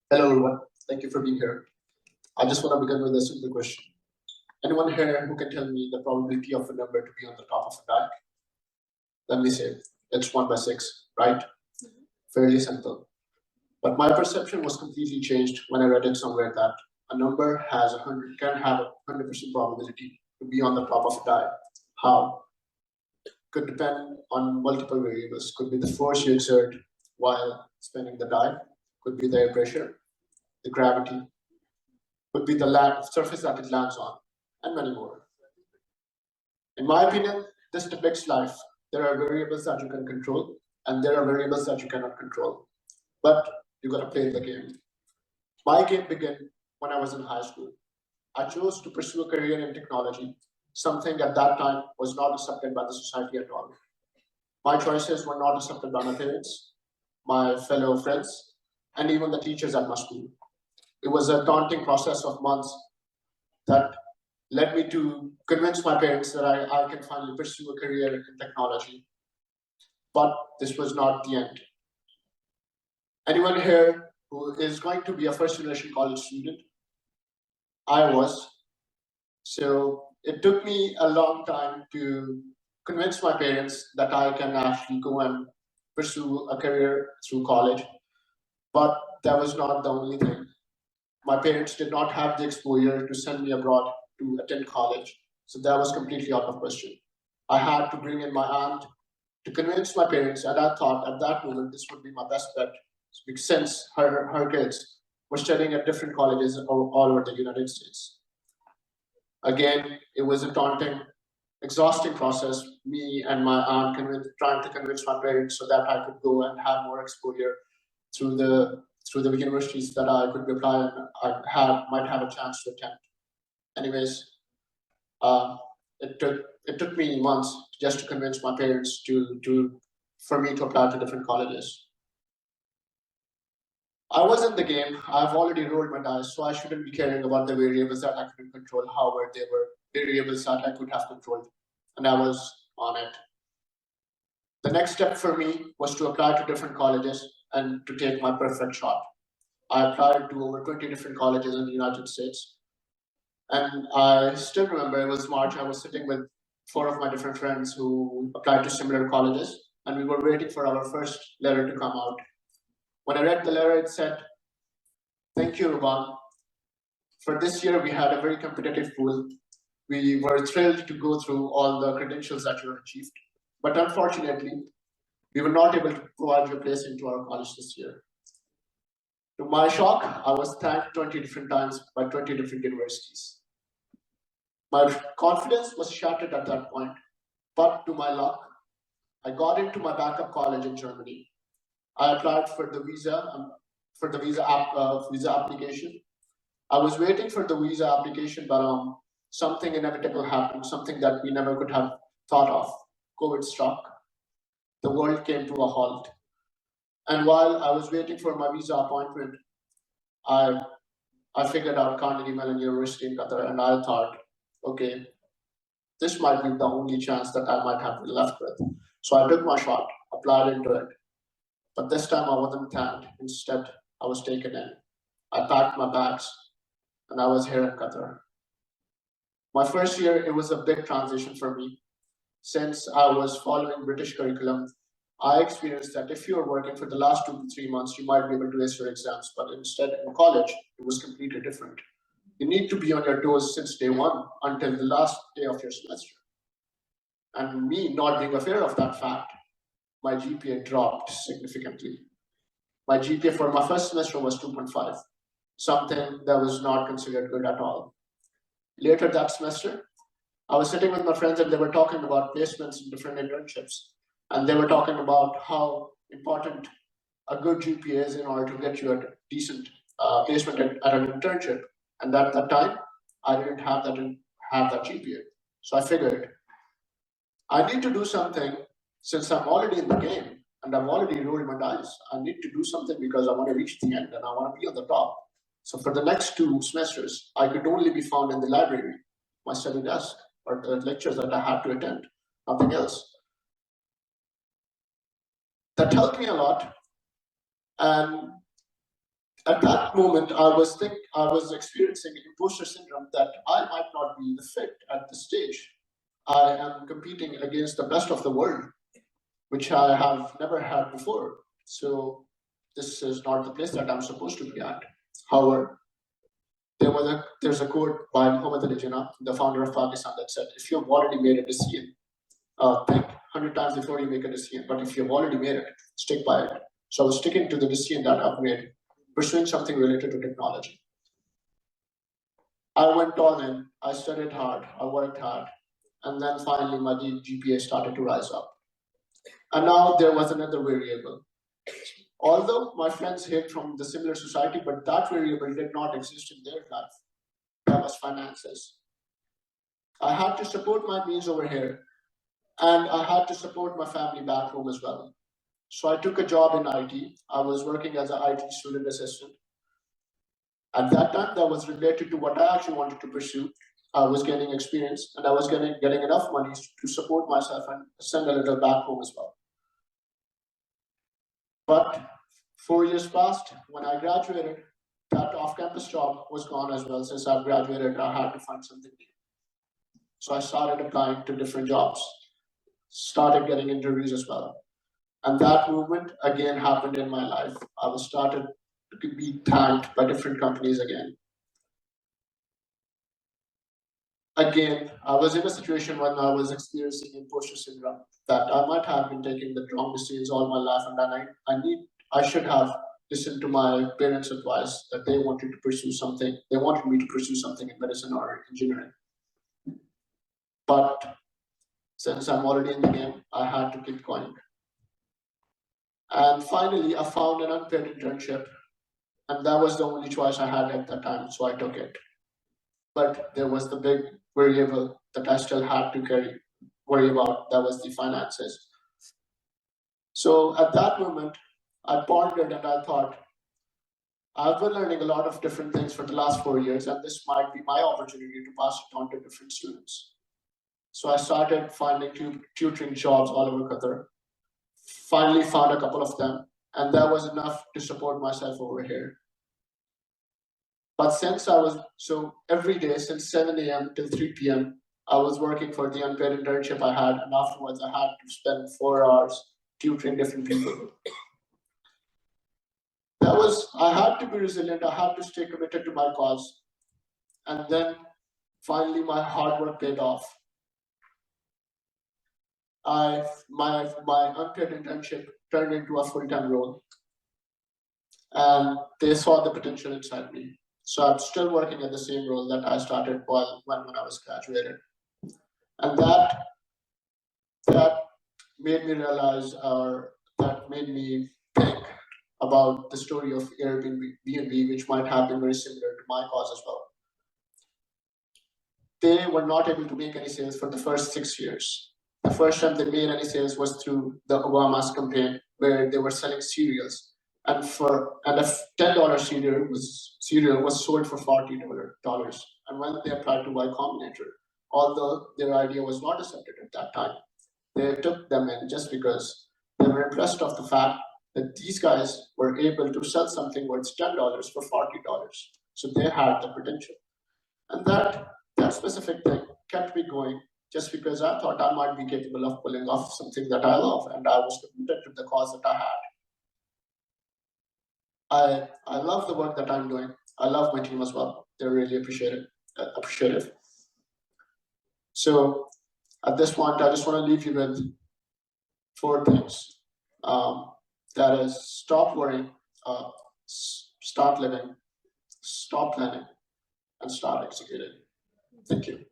Hello everyone, thank you for being here. I just want to begin with a simple question. Anyone here who can tell me the probability of a number to be on the top of a die? Let me say, it's 1 by 6, right? Fairly simple. But my perception was completely changed when I read it somewhere that a number can have a 100% probability to be on the top of a die. How? Could depend on multiple variables. Could be the force you exert while spinning the die, could be the air pressure, the gravity, could be the surface that it lands on, and many more. In my opinion, this depicts life. There are variables that you can control, and there are variables that you cannot control. But you got to play the game. My game began when I was in high school. I chose to pursue a career in technology, something at that time was not accepted by the society at all. My choices were not accepted by my parents, my fellow friends, and even the teachers at my school. It was a daunting process of months that led me to convince my parents that I can finally pursue a career in technology. But this was not the end. Anyone here who is going to be a first generation college student? I was. So it took me a long time to convince my parents that I can actually go and pursue a career through college. But that was not the only thing. My parents did not have the exposure to send me abroad to attend college. So that was completely out of question. I had to bring in my aunt to convince my parents, and I thought at that moment this would be my best bet, since her kids were studying at different colleges all over the United States. Again, it was a daunting, exhausting process, me and my aunt trying to convince my parents so that I could go and have more exposure through the universities that I could apply and might have a chance to attend. Anyways, it took me months just to convince my parents for me to apply to different colleges. I was in the game. I've already rolled my dice, so I shouldn't be caring about the variables that I couldn't control. However, they were variables that I could have controlled, and I was on it. The next step for me was to apply to different colleges and to take my perfect shot. I applied to over 20 different colleges in the United States. And I still remember it was March. I was sitting with 4 of my different friends who applied to similar colleges, and we were waiting for our first letter to come out. When I read the letter, it said, "Thank you, Ruban. For this year, we had a very competitive pool. We were thrilled to go through all the credentials that you have achieved. But unfortunately, we were not able to provide you a place into our college this year." To my shock, I was thanked 20 different times by 20 different universities. My confidence was shattered at that point, but to my luck, I got into my backup college in Germany. I applied for the visa application. I was waiting for the visa application, but something inevitable happened, something that we never could have thought of. COVID struck. The world came to a halt. And while I was waiting for my visa appointment, I figured out Carnegie Mellon University in Qatar, and I thought, okay, this might be the only chance that I might have been left with. So I took my shot, applied into it. But this time I wasn't thanked. Instead, I was taken in. I packed my bags, and I was here in Qatar. My first year, it was a big transition for me. Since I was following British curriculum, I experienced that if you were working for the last 2 to 3 months, you might be able to ace your exams. But instead, in college, it was completely different. You need to be on your toes since day 1 until the last day of your semester. And me not being aware of that fact, my GPA dropped significantly. My GPA for my first semester was 2.5, something that was not considered good at all. Later that semester, I was sitting with my friends and they were talking about placements in different internships. And they were talking about how important a good GPA is in order to get you a decent placement at an internship. And at that time, I didn't have that GPA. So I figured, I need to do something since I'm already in the game and I've already rolled my dice. I need to do something because I want to reach the end and I want to be on the top. So for the next 2 semesters, I could only be found in the library, my study desk, or the lectures that I had to attend, nothing else. That helped me a lot. And At that moment, I was experiencing imposter syndrome that I might not be the fit at this stage. I am competing against the best of the world, which I have never had before. So this is not the place that I'm supposed to be at. However, there's a quote by Muhammad Ali Jinnah, the founder of Pakistan, that said, if you've already made a decision, think 100 times before you make a decision. But if you've already made it, stick by it. So I was sticking to the decision that I've made, pursuing something related to technology. I went all in, I studied hard, I worked hard, and then finally my GPA started to rise up. And now there was another variable. Although my friends hailed from the similar society, but that variable did not exist in their life. That was finances. I had to support my means over here, and I had to support my family back home as well. So I took a job in IT. I was working as an IT student assistant. At that time, that was related to what I actually wanted to pursue. I was gaining experience, and I was getting enough money to support myself and send a little back home as well. But 4 years passed. When I graduated, that off-campus job was gone as well. Since I graduated, I had to find something new. So I started applying to different jobs, started getting interviews as well. And that movement again happened in my life. I was started to be thanked by different companies again. Again, I was in a situation when I was experiencing imposter syndrome, that I might have been taking the wrong decisions all my life, and then I should have listened to my parents' advice that they wanted to pursue something. They wanted me to pursue something in medicine or engineering. But since I'm already in the game, I had to keep going. And finally, I found an unpaid internship, and that was the only choice I had at that time, so I took it. But there was the big variable that I still had to worry about. That was the finances. So at that moment, I pondered and I thought, I've been learning a lot of different things for the last 4 years, and this might be my opportunity to pass it on to different students. So I started finding tutoring jobs all over Qatar. Finally found a couple of them, and that was enough to support myself over here. But so every day since 7 a.m. till 3 p.m., I was working for the unpaid internship I had, and afterwards I had to spend 4 hours tutoring different people. I had to be resilient, I had to stay committed to my cause. And then finally my hard work paid off. My unpaid internship turned into a full-time role. And they saw the potential inside me. So I'm still working at the same role that I started when I was graduated. And that made me realize, or that made me think about the story of Airbnb, which might have been very similar to my cause as well. They were not able to make any sales for the first 6 years. The first time they made any sales was through the Obama's campaign, where they were selling cereals. And a $10 cereal was sold for $40. And when they applied to Y Combinator, although their idea was not accepted at that time, they took them in just because they were impressed of the fact that these guys were able to sell something worth $10 for $40. So they had the potential. And that specific thing kept me going, just because I thought I might be capable of pulling off something that I love, and I was committed to the cause that I had. I love the work that I'm doing. I love my team as well. They're really appreciative. So at this point, I just want to leave you with 4 things. That is, stop worrying, start living, stop planning, and start executing. Thank you.